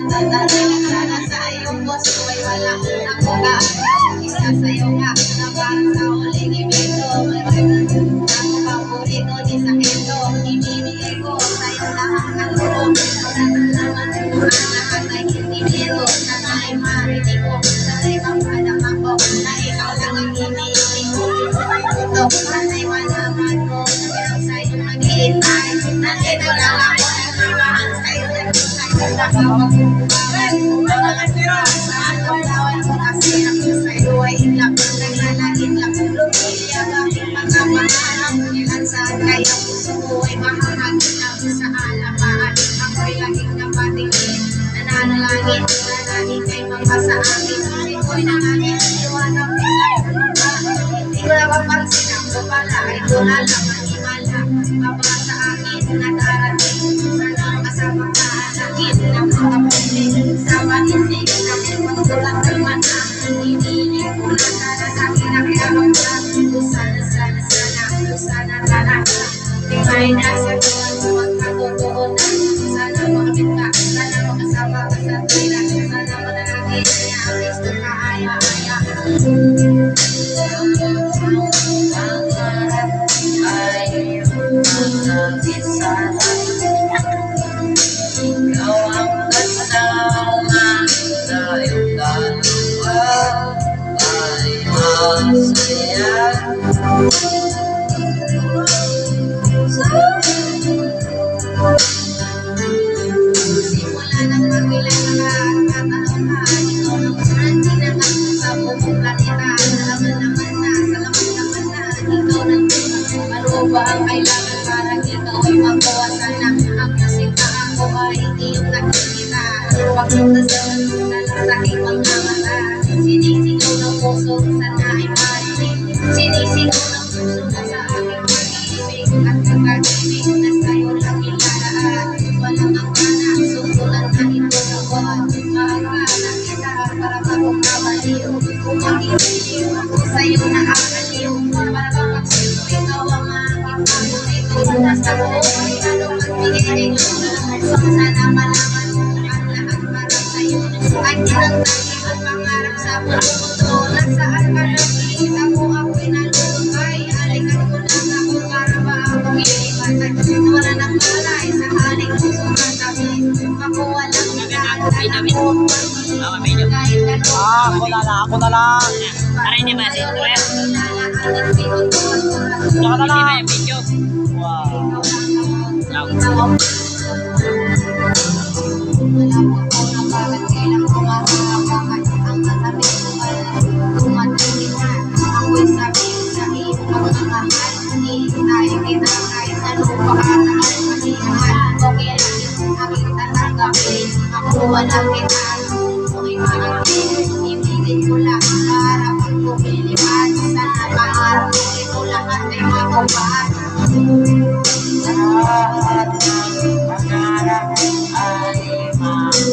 Sana sa iyong puso ay wala ako kaagad. Isa sa'yo nga na parang sa huling ibento. Ako paborito di sakito. Ibibigay ko sa'yo lahat ng tulong. Nagkalaman ko na lahat ay hindi biro. Sana'y marinig ko, sana'y mapadama ko na ikaw lang ang iniibig ko. Ito, sana'y malaman mo na lang sa'yo mag-iintay. Nandito lang ako nagmamahal sa'yo. Nakapagpupagan mga sira sa alaw-lawan ko kasi ako sa'yo ay ilang naglalagit lang lumiliyag aking mga pangarap ilan saan kaya puso ko ay mahahagit lang sa alamaan ako'y laging napatingin nananalangin nananalig kay mga sa akin siko'y nangangin iwanag nilang hindi ko napapansin ako pala ay tulala manimala mabaka sa akin na darating sana kasama ka ng mga pwede sa panisig namin magtulang ng mata hinihiling ko na sana sa akin ang ilamang ka sana tingay na sa tuwan mo magkatotoo na sana makamit ka sana makasama ka sa tuwila sana manalangin na ang gusto ka aya-aya ang pangarap ay malapit sana ikaw ang kasama sa iyong dalawa ay masaya. Simula nang makilala ka at tatanunghan ikaw ng unang tinangat sa buong planeta. Salamat naman na ikaw ng ano ba ang kailangan para ikaw ay mabawasan na ang kasita ako ay hindi yung nakikita. Pagkakasal na lang sa aking mga mata sinisigaw ng puso sana ay marinig sinisigaw ng puso na sa aking pag-ibig at kakaginig na sa'yo lang ilalaan walang ang kanak susulan na ito na buwan makakala kita para bagong kabaliw kung mag-ibig ako sa'yo na aaliw para pagkaksito ikaw ang aking paborito nasa buhay ano magbigay ng sana malaman mo ang lahat para sa'yo at kinagtagi ang pangarap sa mundo nasaan ka nakikita mo ako'y nalulungkay halikan mo lang ako para ba akong ilipat wala nang malay sa haling puso ng tabi ako walang nagkakala mo kahit na ako na lang. Aray di ba si Troya? Saka na lang. Video. Wow. wala po po na bakit kailang kumakapakan ang katabi ko ay tumatulin na ako'y sabihin sa iyong pagmamahal hinihintay kita kahit anong pakataan manihan okay lang yung aking tatanggapin ako walang kita ako'y maangkin ibigin ko lang para pag lumilipad sana maaraw ito lahat ay makumpaan